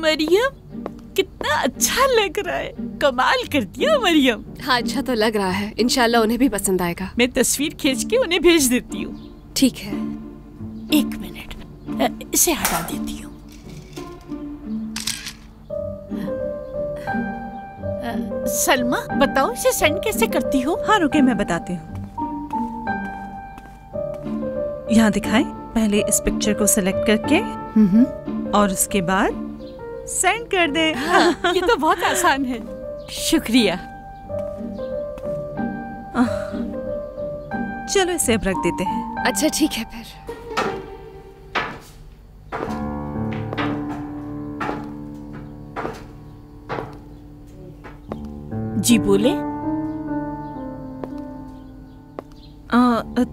मरियम, कितना अच्छा लग रहा है। कमाल कर दिया मरियम। हाँ, अच्छा तो लग रहा है। इंशाल्लाह उन्हें भी पसंद आएगा। मैं तस्वीर खींच के उन्हें भेज देती हूँ। ठीक है। 1 मिनट, इसे हटा देती हूँ। सलमा, बताओ इसे सेंड कैसे करती हो? हाँ रुके, मैं बताती हूँ। यहाँ दिखाए, पहले इस पिक्चर को सिलेक्ट करके और उसके बाद सेंड कर दे। हाँ, ये तो बहुत आसान है। शुक्रिया। चलो इसे अब रख देते हैं। अच्छा ठीक है फिर। जी बोले।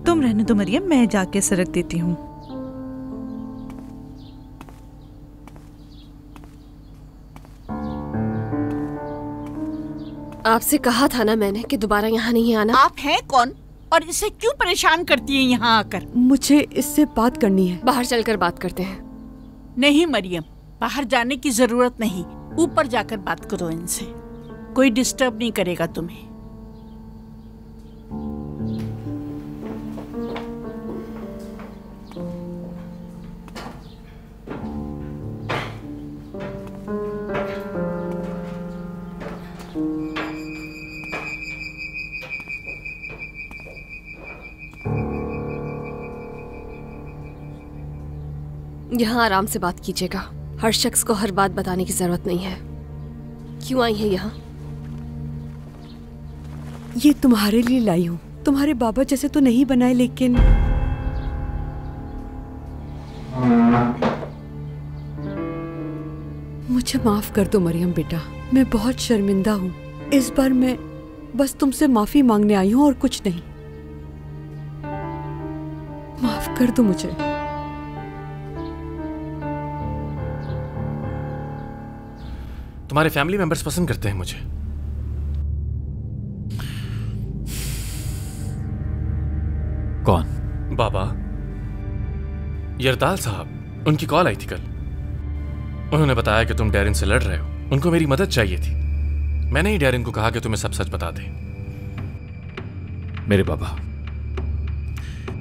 तुम रहने दो मरियम, मैं जाके इसे रख देती हूँ। आपसे कहा था ना मैंने कि दोबारा यहाँ नहीं आना। आप हैं कौन और इसे क्यों परेशान करती हैं यहाँ आकर? मुझे इससे बात करनी है। बाहर चलकर बात करते हैं। नहीं मरियम, बाहर जाने की जरूरत नहीं, ऊपर जाकर बात करो इनसे। कोई डिस्टर्ब नहीं करेगा तुम्हें। यहाँ आराम से बात कीजिएगा। हर शख्स को हर बात बताने की जरूरत नहीं है। क्यों आई है यहाँ? ये तुम्हारे लिए लाई हूँ। तुम्हारे बाबा जैसे तो नहीं बनाए, लेकिन मुझे माफ कर दो मरियम बेटा, मैं बहुत शर्मिंदा हूँ। इस बार मैं बस तुमसे माफी मांगने आई हूँ और कुछ नहीं। माफ कर दो मुझे। तुम्हारे फैमिली मेंबर्स पसंद करते हैं मुझे। कौन? बाबा यरदाल साहब, उनकी कॉल आई थी कल। उन्होंने बताया कि तुम डैरिन से लड़ रहे हो। उनको मेरी मदद चाहिए थी। मैंने ही डैरिन को कहा कि तुम्हें सब सच बता दे। मेरे बाबा,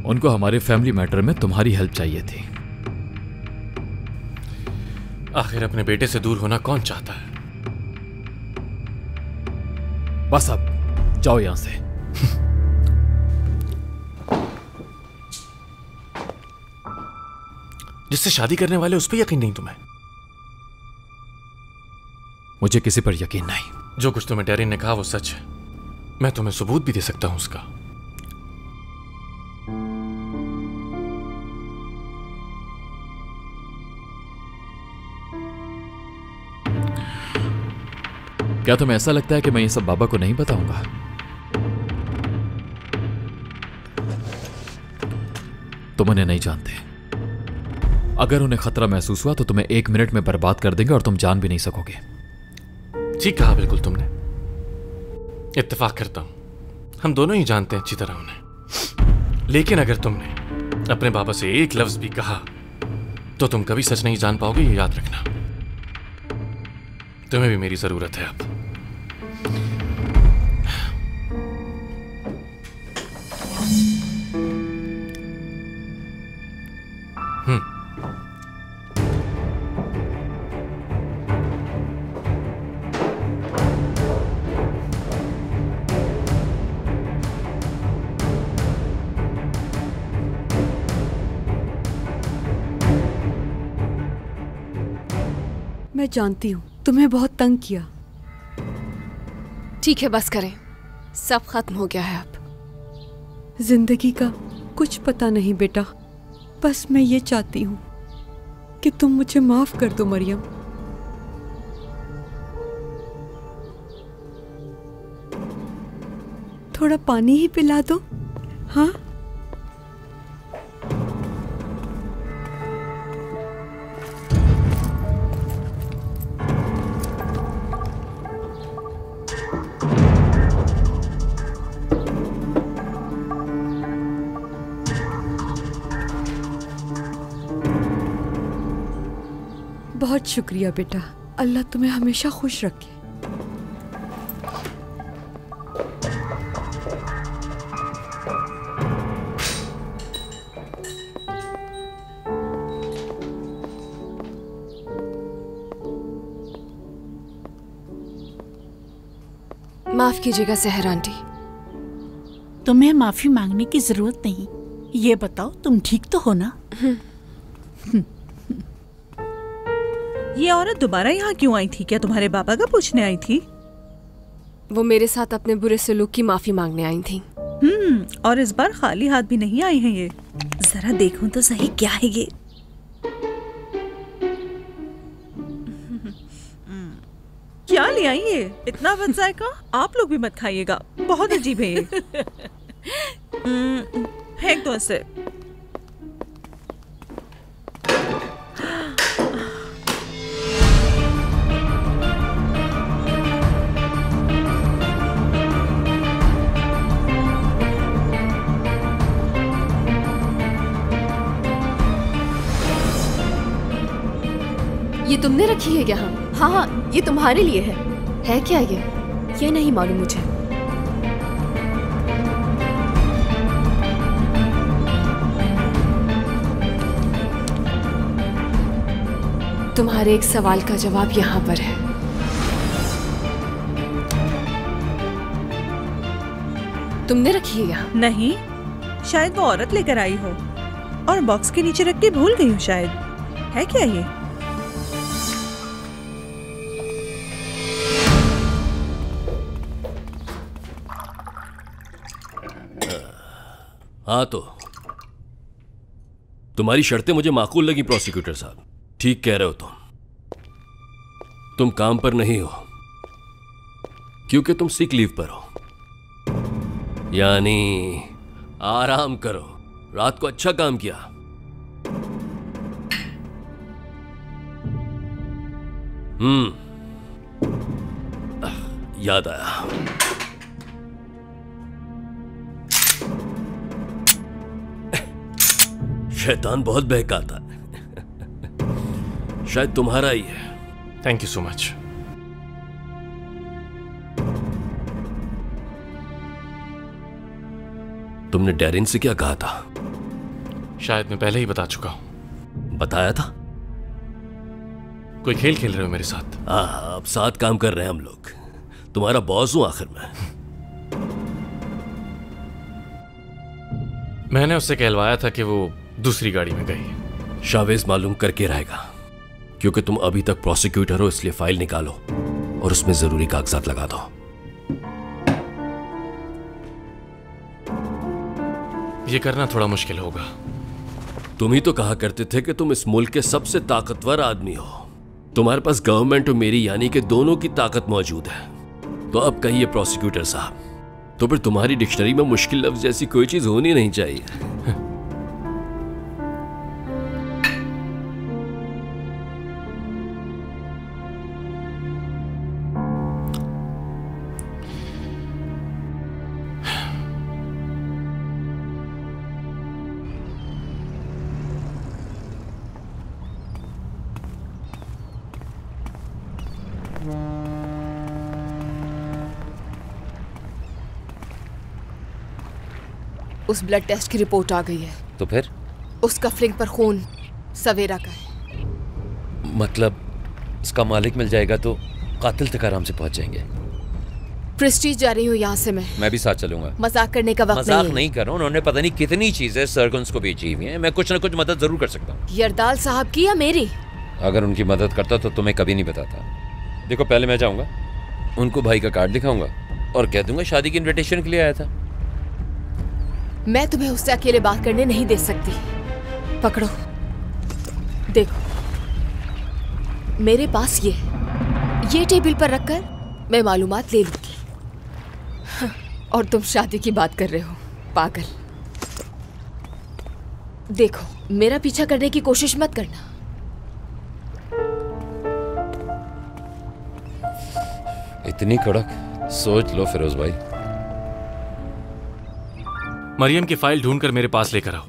उनको हमारे फैमिली मैटर में तुम्हारी हेल्प चाहिए थी। आखिर अपने बेटे से दूर होना कौन चाहता है? बस अब जाओ यहां से। जिससे शादी करने वाले उस पर यकीन नहीं तुम्हें? मुझे किसी पर यकीन नहीं। जो कुछ तुम्हें डैरिन ने कहा वो सच है। मैं तुम्हें सबूत भी दे सकता हूं उसका। क्या तुम्हें ऐसा लगता है कि मैं ये सब बाबा को नहीं बताऊंगा? तुम उन्हें नहीं जानते। अगर उन्हें खतरा महसूस हुआ तो तुम्हें 1 मिनट में बर्बाद कर देंगे और तुम जान भी नहीं सकोगे। ठीक कहा बिल्कुल तुमने। इत्तेफाक करता हूं, हम दोनों ही जानते हैं अच्छी तरह उन्हें। लेकिन अगर तुमने अपने बाबा से एक लफ्ज भी कहा तो तुम कभी सच नहीं जान पाओगे, ये याद रखना। तुम्हें भी मेरी जरूरत है अब। मैं जानती हूँ तुम्हें बहुत तंग किया। ठीक है, बस करें। सब खत्म हो गया है अब। जिंदगी का कुछ पता नहीं बेटा। बस मैं ये चाहती हूँ कि तुम मुझे माफ कर दो मरियम। थोड़ा पानी ही पिला दो। हाँ, बहुत शुक्रिया बेटा। अल्लाह तुम्हें हमेशा खुश रखे। माफ कीजिएगा सहर आंटी। तुम्हें माफी मांगने की जरूरत नहीं। ये बताओ तुम ठीक तो हो ना? ये औरत दोबारा यहाँ क्यों आई थी? क्या तुम्हारे पापा का पूछने आई थी? वो मेरे साथ अपने बुरे सलूक की माफी मांगने आई थी। और इस बार खाली हाथ भी नहीं आई हैं ये। जरा देखूं तो सही क्या है ये। क्या ले आई ये? इतना बद जायका? आप लोग भी मत खाइएगा, बहुत अजीब है ये। फेंक दो इसे। ये तुमने रखी है यहाँ? हाँ, ये तुम्हारे लिए है क्या ये? ये नहीं मालूम मुझे। तुम्हारे एक सवाल का जवाब यहाँ पर है। तुमने रखी है यहाँ? नहीं, शायद वो औरत लेकर आई हो और बॉक्स के नीचे रख के भूल गई हो शायद। है क्या ये? हाँ तो तुम्हारी शर्तें मुझे माकूल लगी प्रोसिक्यूटर साहब। ठीक कह रहे हो तुम काम पर नहीं हो क्योंकि तुम सिक लीव पर हो, यानी आराम करो। रात को अच्छा काम किया। याद आया, शैतान बहुत बहकाता है। शायद तुम्हारा ही है। Thank you so much. तुमने डैरिन से क्या कहा था? शायद मैं पहले ही बता चुका हूं। बताया था? कोई खेल खेल रहे हो मेरे साथ? अब साथ काम कर रहे हैं हम लोग। तुम्हारा बॉस हूं आखिर में। मैंने उससे कहलवाया था कि वो दूसरी गाड़ी में गई। शावेज मालूम करके रहेगा क्योंकि तुम अभी तक प्रोसिक्यूटर हो, इसलिए फाइल निकालो और उसमें जरूरी कागजात लगा दो। ये करना थोड़ा मुश्किल होगा। तुम ही तो कहा करते थे कि तुम इस मुल्क के सबसे ताकतवर आदमी हो। तुम्हारे पास गवर्नमेंट और मेरी यानी कि दोनों की ताकत मौजूद है। तो अब कहिए प्रोसिक्यूटर साहब, तो फिर तुम्हारी डिक्शनरी में मुश्किल लफ्ज जैसी कोई चीज होनी नहीं चाहिए। उस ब्लड टेस्ट की रिपोर्ट आ गई है। तो फिर? उसका फ्लिंग पर खून सवेरा का है। मतलब इसका मालिक मिल जाएगा तो कातिल तक आराम से पहुंच जाएंगे। प्रेस्टीज जा रही हूँ यहाँ से मैं भी साथ चलूंगा। मजाक करने का वक्त मजाक नहीं कर रहा हूँ। उन्होंने पता नहीं कितनी चीजें सर्गन्स को बेची हुई हैं। मैं कुछ ना कुछ मदद जरूर कर सकता हूँ। यरदाल साहब की या मेरी? अगर उनकी मदद करता तो तुम्हें कभी नहीं बताता। देखो, पहले मैं जाऊंगा, उनको भाई का कार्ड दिखाऊंगा और कह दूंगा शादी की इनविटेशन के लिए आया था। मैं तुम्हें उससे अकेले बात करने नहीं दे सकती। पकड़ो, देखो मेरे पास ये टेबल पर रखकर मैं मालूमात ले लूंगी। और तुम शादी की बात कर रहे हो, पागल। देखो, मेरा पीछा करने की कोशिश मत करना। इतनी कड़क सोच लो फिरोज भाई। मरियम की फाइल ढूंढकर मेरे पास लेकर आओ।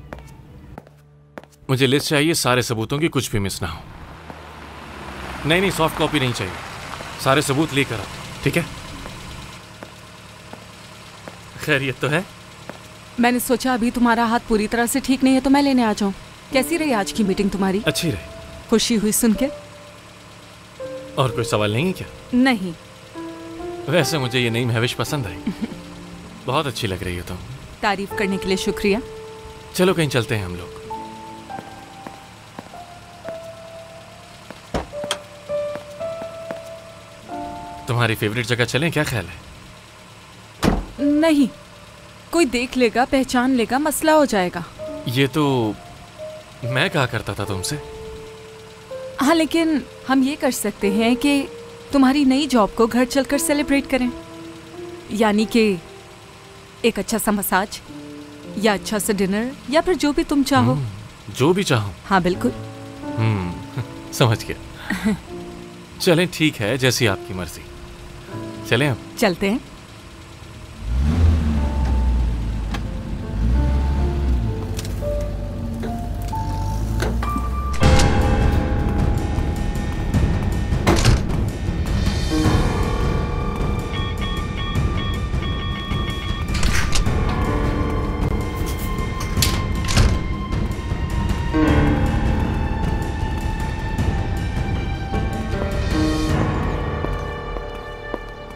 मुझे लिस्ट चाहिए सारे सबूतों की, कुछ भी मिस ना हो। नहीं, सॉफ्ट कॉपी नहीं चाहिए, सारे सबूत लेकर आओ, ठीक है? खैरियत तो है? मैंने सोचा अभी तुम्हारा हाथ पूरी तरह से ठीक नहीं है तो मैं लेने आ जाऊं। कैसी रही आज की मीटिंग तुम्हारी? अच्छी रही। खुशी हुई सुन के? और कोई सवाल नहीं है क्या? नहीं। वैसे मुझे ये नई महविश पसंद आई, बहुत अच्छी लग रही है तुम। तारीफ करने के लिए शुक्रिया। चलो कहीं चलते हैं हम लोग। तुम्हारी फेवरेट जगह चलें, क्या ख्याल है? नहीं, कोई देख लेगा, पहचान लेगा, मसला हो जाएगा। ये तो मैं कहा करता था तुमसे। हाँ, लेकिन हम ये कर सकते हैं कि तुम्हारी नई जॉब को घर चलकर सेलिब्रेट करें, यानी कि एक अच्छा सा मसाज या अच्छा सा डिनर या फिर जो भी तुम चाहो। जो भी चाहो? हाँ बिल्कुल। समझ गया। चलें, ठीक है, जैसी आपकी मर्जी। चलें अब? चलते हैं।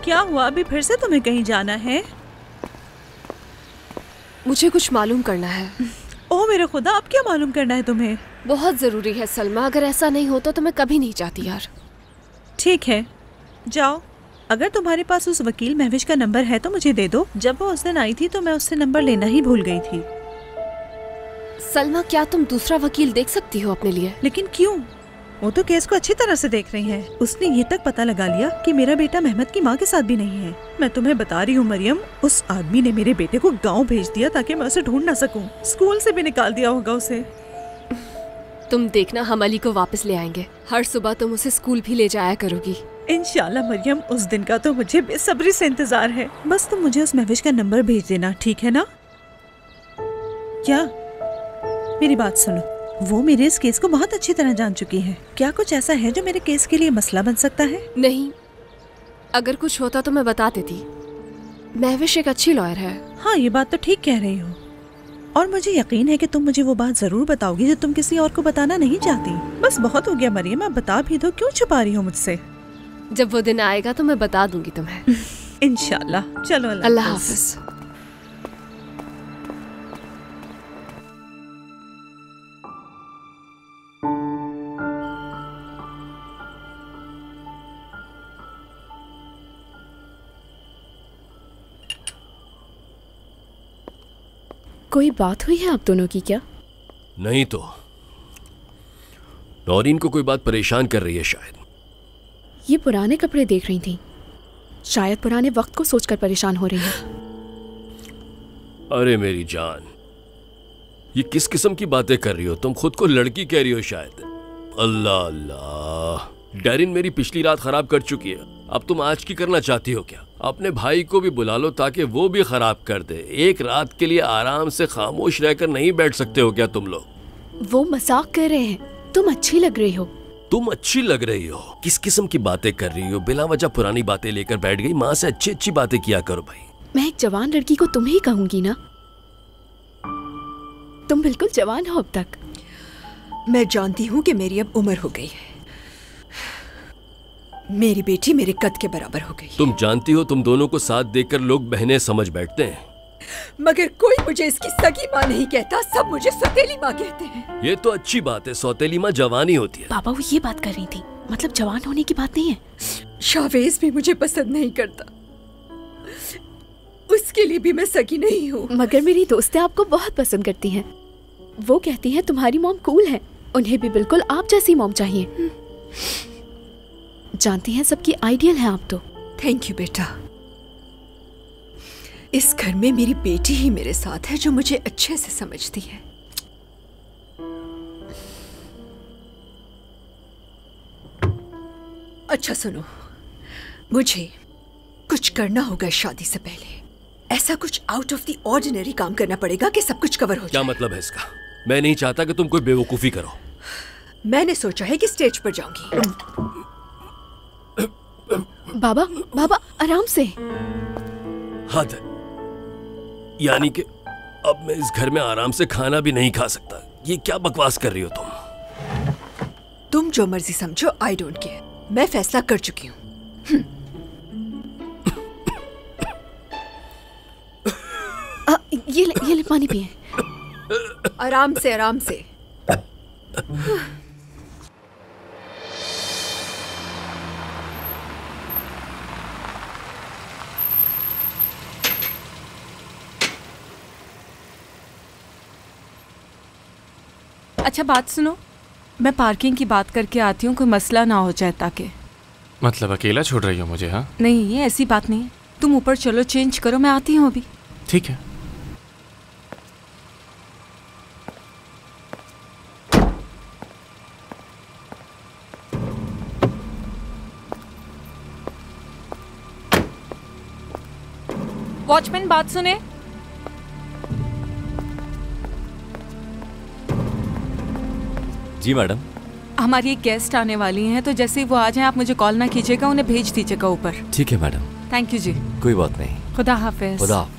क्या हुआ, अभी फिर से तुम्हें कहीं जाना है? मुझे कुछ मालूम करना है। ओह मेरे खुदा, अब क्या मालूम करना है तुम्हें? बहुत ज़रूरी है सलमा, अगर ऐसा नहीं होता तो मैं कभी नहीं जाती यार। ठीक है, जाओ। अगर तुम्हारे पास उस वकील महविश का नंबर है तो मुझे दे दो। जब वो उस दिन आई थी तो मैं उससे नंबर लेना ही भूल गई थी। सलमा, क्या तुम दूसरा वकील देख सकती हो अपने लिए? लेकिन क्यों? वो तो केस को अच्छी तरह से देख रही है। उसने ये तक पता लगा लिया कि मेरा बेटा मेहमद की माँ के साथ भी नहीं है। मैं तुम्हें बता रही हूँ मरियम, उस आदमी ने मेरे बेटे को गांव भेज दिया ताकि मैं उसे ढूंढ ना सकूं। स्कूल से भी निकाल दिया होगा उसे। तुम देखना, हम अली को वापस ले आएंगे। हर सुबह तुम उसे स्कूल भी ले जाया करोगी। इंशाल्लाह मरियम, उस दिन का तो मुझे बेसब्री से इंतजार है। बस तुम मुझे उस महविश का नंबर भेज देना, ठीक है ना? क्या? मेरी बात सुनो, वो मेरे इस केस को बहुत अच्छी तरह जान चुकी है। क्या कुछ ऐसा है जो मेरे केस के लिए मसला बन सकता है? नहीं, अगर कुछ होता तो मैं बता देती। महविश एक अच्छी लॉयर है। हाँ, ये बात तो ठीक कह रही हो, और मुझे यकीन है कि तुम मुझे वो बात जरूर बताओगी जो तुम किसी और को बताना नहीं चाहती। बस बहुत हो गया मरियम, अब बता भी दो, क्यों छुपा रही हो मुझसे? जब वो दिन आएगा तो मैं बता दूंगी तुम्हें। इंशाल्लाह। चलो, अल्लाह हाफिज। कोई बात हुई है आप दोनों की क्या? नहीं तो नौरीन को कोई बात परेशान कर रही है शायद। ये पुराने कपड़े देख रही थी, शायद पुराने वक्त को सोचकर परेशान हो रही है। अरे मेरी जान, ये किस किस्म की बातें कर रही हो तुम? खुद को लड़की कह रही हो शायद। अल्लाह अल्लाह, डैरिन मेरी पिछली रात खराब कर चुकी है, अब तुम आज की करना चाहती हो क्या? अपने भाई को भी बुला लो ताकि वो भी खराब कर दे। एक रात के लिए आराम से खामोश रहकर नहीं बैठ सकते हो क्या तुम लोग? वो मजाक कर रहे हैं, तुम अच्छी लग रही हो। तुम अच्छी लग रही हो? किस किस्म की बातें कर रही हो? बिला वजह पुरानी बातें लेकर बैठ गई। माँ से अच्छी अच्छी बातें किया करो भाई। मैं एक जवान लड़की को तुम ही कहूंगी ना? तुम बिल्कुल जवान हो अब तक। मैं जानती हूँ कि मेरी अब उम्र हो गई है। मेरी बेटी मेरे कद के बराबर हो गई। तुम जानती हो, तुम दोनों को साथ देखकर लोग बहनें समझ बैठते हैं, मगर कोई मुझे इसकी सगी माँ नहीं कहता, सब मुझे सौतेली माँ कहते हैं। ये तो अच्छी बात है, सौतेली माँ जवानी होती है। पापा वो ये बात कर रही थी, मतलब जवान होने की बात नहीं है। शावेज भी मुझे पसंद नहीं करता, उसके लिए भी मैं सगी नहीं हूँ। मगर मेरी दोस्तें आपको बहुत पसंद करती हैं। वो कहती हैं तुम्हारी मॉम कूल है, उन्हें भी बिल्कुल आप जैसी मॉम चाहिए। जानती हैं सबकी आइडियल है आप तो। थैंक यू बेटा। इस घर में मेरी बेटी ही मेरे साथ है जो मुझे अच्छे से समझती है। अच्छा सुनो, मुझे कुछ करना होगा शादी से पहले। ऐसा कुछ आउट ऑफ द ऑर्डिनरी काम करना पड़ेगा कि सब कुछ कवर हो जाए। क्या मतलब है इसका? मैं नहीं चाहता कि तुम कोई बेवकूफी करो। मैंने सोचा है कि स्टेज पर जाऊंगी। बाबा बाबा आराम से। हद है। यानी कि अब मैं इस घर में आराम से खाना भी नहीं खा सकता। ये क्या बकवास कर रही हो तुम? तुम जो मर्जी समझो, आई डोंट केयर। मैं फैसला कर चुकी हूँ। ये ले पानी पिए। आराम से आराम से। अच्छा बात सुनो, मैं पार्किंग की बात करके आती हूँ, कोई मसला ना हो जाए ताकि। मतलब अकेला छोड़ रही हो मुझे? हाँ नहीं, ये ऐसी बात नहीं है। तुम ऊपर चलो, चेंज करो, मैं आती हूँ अभी। ठीक है। वॉचमैन बात सुने। जी मैडम। हमारी एक गेस्ट आने वाली हैं, तो जैसे ही वो आ जाएं आप मुझे कॉल ना कीजिएगा, उन्हें भेज दीजिएगा ऊपर। ठीक है मैडम। थैंक यू जी। कोई बात नहीं। खुदा हाफिज। खुदा हाफिज।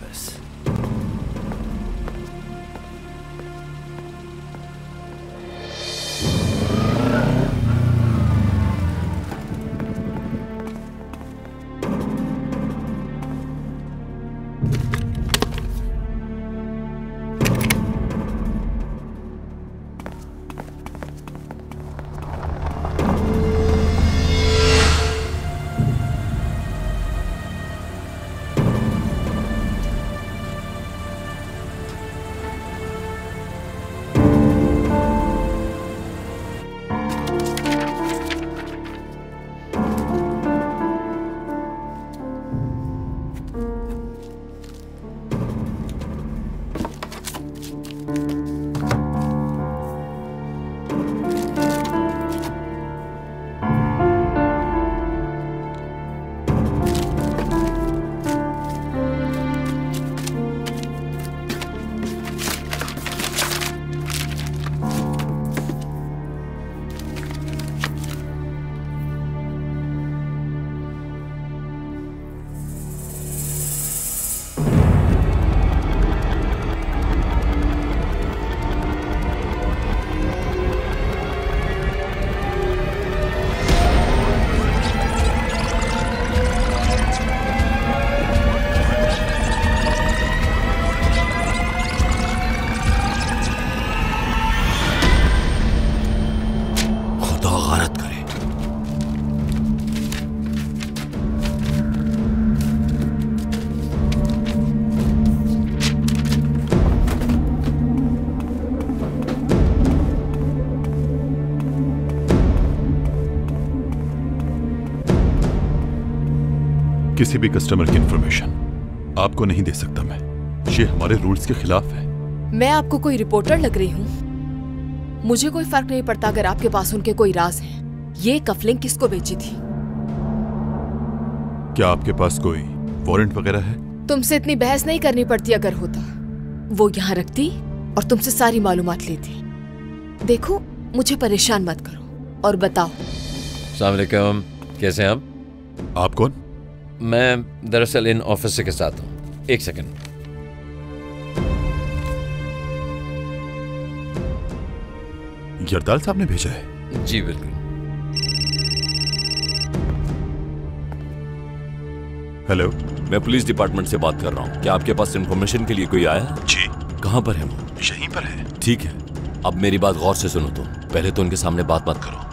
किसी भी कस्टमर की इंफॉर्मेशन आपको नहीं दे सकता मैं। ये हमारे रूल्स के खिलाफ है। मैं आपको कोई रिपोर्टर लग रही हूँ? मुझे कोई फर्क नहीं पड़ता अगर आपके पास उनके कोई राज हैं। ये कफलिंग किसको बेची थी? क्या आपके पास कोई वारंट वगैरह है? तुमसे इतनी बहस नहीं करनी पड़ती। अगर होता वो यहाँ रखती और तुमसे सारी मालूमात लेती। देखो, मुझे परेशान मत करो और बताओ। अस्सलाम वालेकुम, कैसे हैं आप? आप कौन? मैं दरअसल इन ऑफिसर के साथ हूँ। एक सेकंड। यरदाल साहब ने भेजा है? जी बिल्कुल। हेलो, मैं पुलिस डिपार्टमेंट से बात कर रहा हूँ। क्या आपके पास इंफॉर्मेशन के लिए कोई आया है? जी। कहाँ पर है वो? यहीं पर है। ठीक है, अब मेरी बात गौर से सुनो। तुम पहले तो उनके सामने बात मत करो।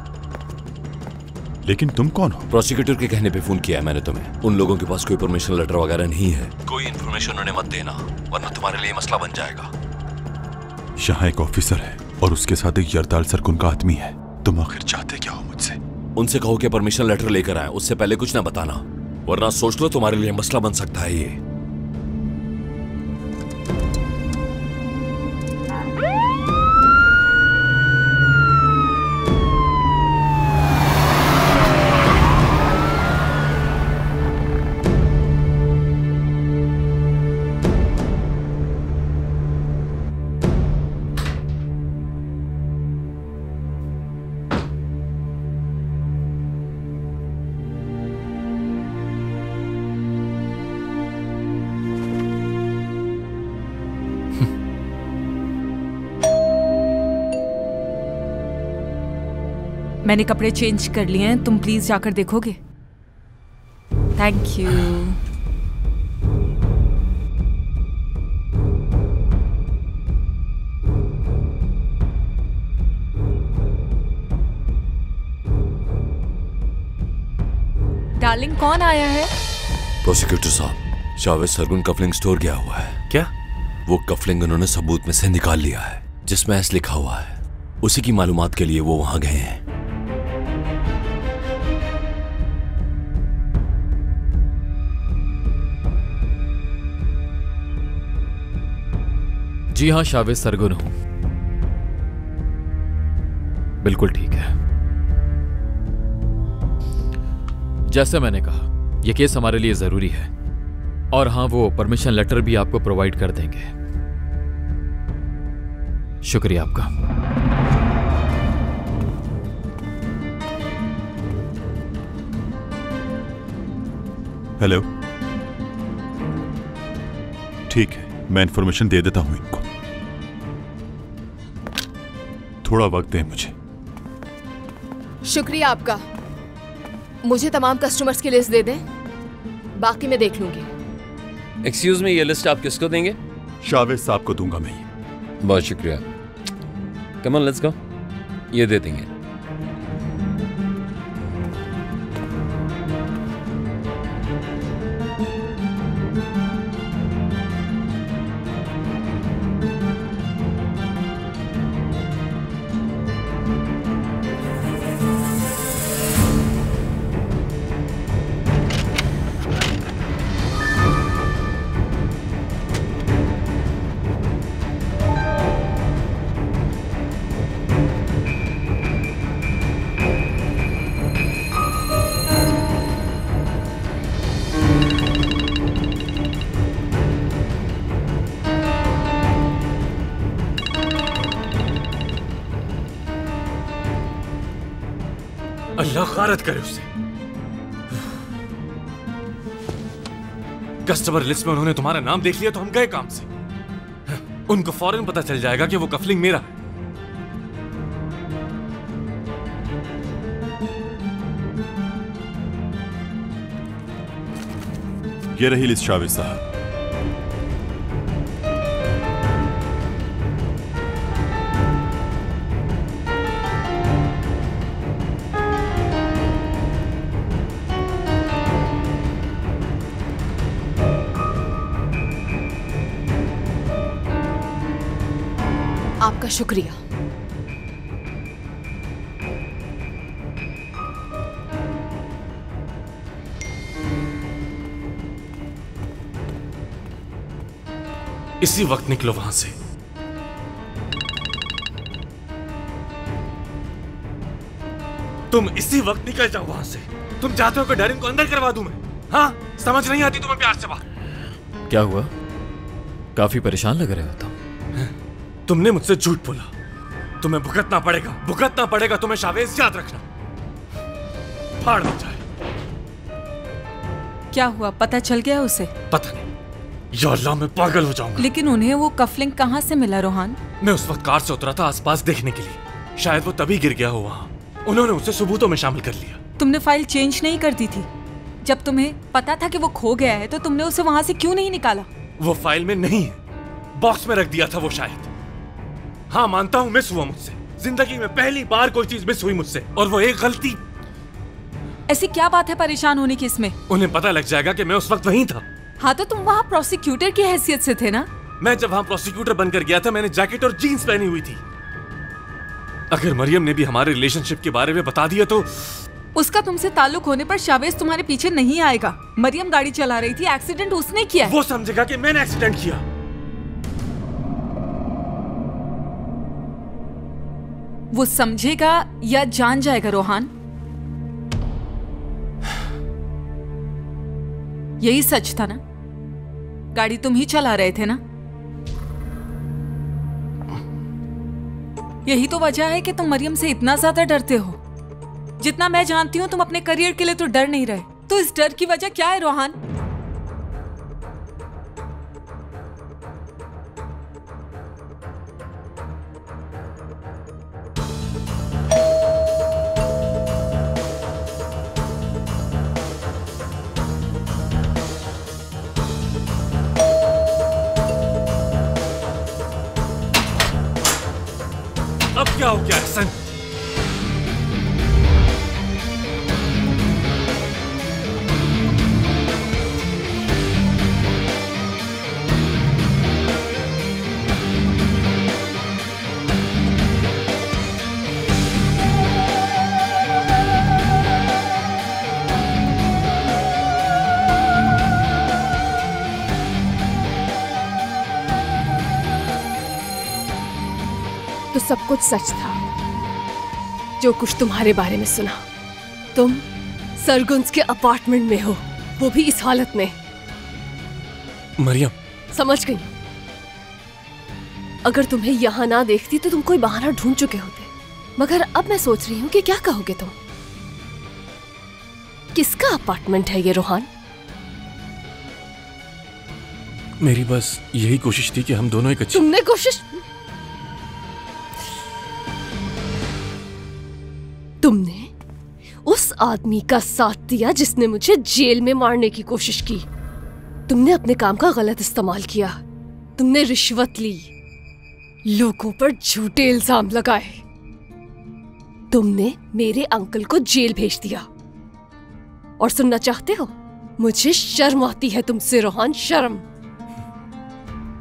लेकिन तुम कौन हो? प्रोसिक्यूटर के कहने पे फोन किया है मैंने तुम्हें। उन लोगों के पास कोई परमिशन लेटर वगैरह नहीं है। कोई इन्फॉर्मेशन उन्हें मत देना, वरना तुम्हारे लिए मसला बन जाएगा। यहाँ एक ऑफिसर है और उसके साथ एक यरदाल सर उनका आदमी है। तुम आखिर चाहते क्या हो मुझसे? उनसे कहो कि परमिशन लेटर लेकर आए, उससे पहले कुछ ना बताना, वरना सोच लो तुम्हारे लिए मसला बन सकता है ये। मैंने कपड़े चेंज कर लिए हैं, तुम प्लीज जाकर देखोगे? Thank you. डार्लिंग, कौन आया है? प्रोसिक्यूटर साहब, जावेद सरगुन कफलिंग स्टोर गया हुआ है। क्या? वो कफलिंग उन्होंने सबूत में से निकाल लिया है जिसमें एस लिखा हुआ है। उसी की मालूमात के लिए वो वहां गए हैं। जी हाँ, शावेद सरगुन हूं। बिल्कुल ठीक है। जैसे मैंने कहा, यह केस हमारे लिए जरूरी है और हाँ, वो परमिशन लेटर भी आपको प्रोवाइड कर देंगे। शुक्रिया आपका। हेलो, ठीक है, मैं इंफॉर्मेशन दे देता हूं इनको। थोड़ा वक्त दें मुझे। शुक्रिया आपका। मुझे तमाम कस्टमर्स की लिस्ट दे दें, बाकी मैं देख लूंगी। एक्सक्यूज मी, ये लिस्ट आप किसको देंगे? शावेद साहब को दूंगा मैं। बहुत शुक्रिया। Come on, let's go. ये दे देंगे। अल्लाह गारत करे उससे। कस्टमर लिस्ट में उन्होंने तुम्हारा नाम देख लिया तो हम गए काम से। उनको फौरन पता चल जाएगा कि वो कफलिंग मेरा है। ये रही लिस्ट शावेद साहब। आपका शुक्रिया। इसी वक्त निकलो वहां से। तुम इसी वक्त निकल जाओ वहां से। तुम चाहते हो कि डैरिन को अंदर करवा दूं मैं? हाँ, समझ नहीं आती तुम्हें प्यार से बात। क्या हुआ? काफी परेशान लग रहे हो तुम। तुमने मुझसे झूठ बोला। तुम्हें भुगतना पड़ेगा तुम्हें, शावेज, याद रखना। फाड़ मच जाए। क्या हुआ? पता चल गया उसे? पता नहीं, या अल्लाह, मैं पागल हो जाऊंगा। लेकिन उन्हें वो कफलिंग कहाँ से मिला रोहान? मैं उस वक्त कार से उतरा था आसपास देखने के लिए। शायद वो तभी गिर गया हो वहां। उन्होंने उसे सबूतों में शामिल कर लिया। तुमने फाइल चेंज नहीं कर दी थी? जब तुम्हें पता था कि वो खो गया है तो तुमने उसे वहां से क्यों नहीं निकाला? वो फाइल में नहीं है, बॉक्स में रख दिया था वो शायद। हाँ, मानता हूं मिस हुआ मुझसे। जिंदगी में पहली बार कोई चीज मिस हुई मुझसे, और वो एक गलती। ऐसी क्या बात है परेशान होने की इसमें? उन्हें पता लग जाएगा कि मैं उस वक्त वहीं था। हाँ, तो तुम वहाँ प्रोसिक्यूटर की हैसियत से थे ना? मैं जब वहां प्रोसिक्यूटर बनकर गया था, मैंने जैकेट और जीन्स पहनी हुई थी। अगर मरियम ने भी हमारे रिलेशनशिप के बारे में बता दिया तो उसका तुमसे ताल्लुक होने पर शावेज तुम्हारे पीछे नहीं आएगा। मरियम गाड़ी चला रही थी, एक्सीडेंट उसने किया। वो समझेगा कि मैंने एक्सीडेंट किया। वो समझेगा या जान जाएगा रोहान? यही सच था ना? गाड़ी तुम ही चला रहे थे ना? यही तो वजह है कि तुम मरियम से इतना ज्यादा डरते हो। जितना मैं जानती हूं, तुम अपने करियर के लिए तो डर नहीं रहे। तो इस डर की वजह क्या है रोहान? क्या हो गया एहसन? तो सब कुछ सच था जो कुछ तुम्हारे बारे में सुना। तुम सरगुन्स के अपार्टमेंट में हो, वो भी इस हालत में। मरियम, समझ गई। अगर तुम्हें यहाँ ना देखती तो तुम कोई बहाना ढूंढ चुके होते, मगर अब मैं सोच रही हूँ कि क्या कहोगे तुम। किसका अपार्टमेंट है ये रोहान? मेरी बस यही कोशिश थी कि हम दोनों एक अच्छी। तुमने कोशिश? तुमने उस आदमी का साथ दिया जिसने मुझे जेल में मारने की कोशिश की। तुमने अपने काम का गलत इस्तेमाल किया। तुमने रिश्वत ली, लोगों पर झूठे इल्जाम लगाए। तुमने मेरे अंकल को जेल भेज दिया। और सुनना चाहते हो? मुझे शर्म आती है तुमसे रोहान, शर्म।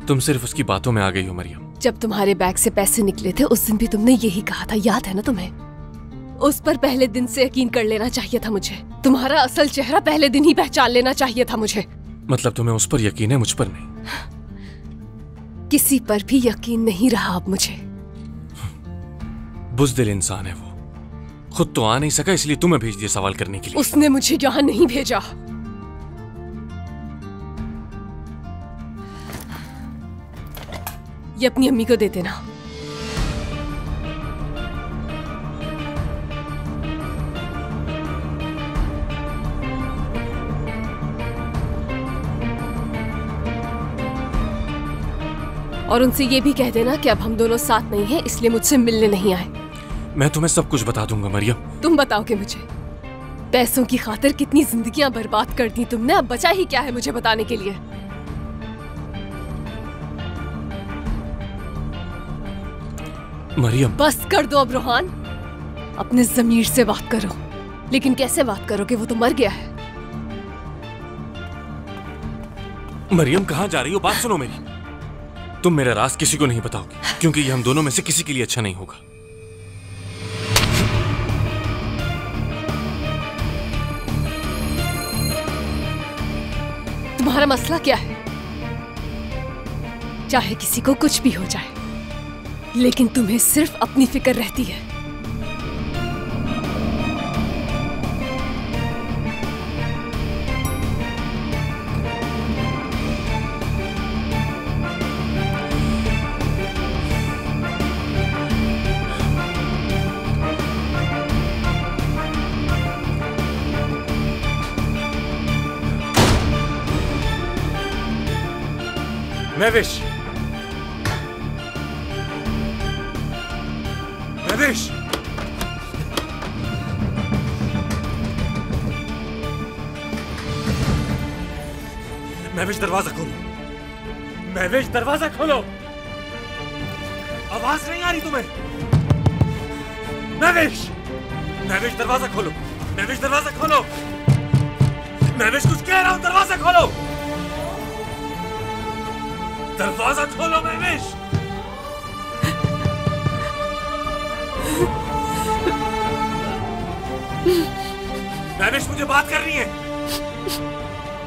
तुम सिर्फ उसकी बातों में आ गई हो मरियम। जब तुम्हारे बैग से पैसे निकले थे उस दिन भी तुमने यही कहा था, याद है ना तुम्हें? उस पर पहले दिन से यकीन कर लेना चाहिए था मुझे। तुम्हारा असल चेहरा पहले दिन ही पहचान लेना चाहिए था मुझे। मतलब तुम्हें उस पर यकीन है, मुझ पर नहीं? किसी पर भी यकीन नहीं रहा अब मुझे। बुज़दिल इंसान है वो। खुद तो आ नहीं सका, इसलिए तुम्हें भेज दिया सवाल करने के लिए। उसने मुझे यहाँ नहीं भेजा। ये अपनी अम्मी को दे देना। और उनसे ये भी कह देना कि अब हम दोनों साथ नहीं हैं, इसलिए मुझसे मिलने नहीं आए। मैं तुम्हें सब कुछ बता दूंगा मरियम। तुम बताओगे मुझे? पैसों की खातिर कितनी जिंदगियां बर्बाद कर दी तुमने, अब बचा ही क्या है मुझे बताने के लिए? मरियम बस कर दो अब रोहान। अपने ज़मीर से बात करो। लेकिन कैसे बात करोगे? वो तो मर गया है। मरियम कहाँ जा रही हो? बात सुनो मेरी। तुम मेरा राज किसी को नहीं बताओगे, क्योंकि ये हम दोनों में से किसी के लिए अच्छा नहीं होगा। तुम्हारा मसला क्या है? चाहे किसी को कुछ भी हो जाए, लेकिन तुम्हें सिर्फ अपनी फिक्र रहती है। महविश, महविश, महविश दरवाजा खोलो। महविश दरवाजा खोलो। आवाज नहीं आ रही तुम्हें? महविश, महविश दरवाजा खोलो। महविश दरवाजा खोलो। महविश कुछ कह रहा हूं, दरवाजा खोलो। दरवाजा खोलो महविश। महविश मुझे बात करनी है।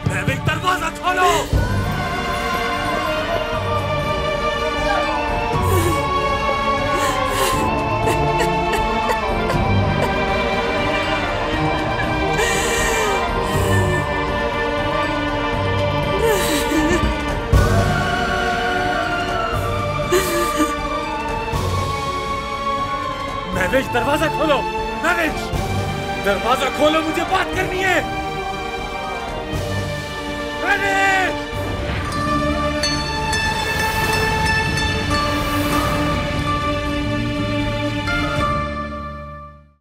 महविश दरवाजा खोलो। महविश दरवाजा खोलो। महविश दरवाजा खोलो, मुझे बात करनी है। महविश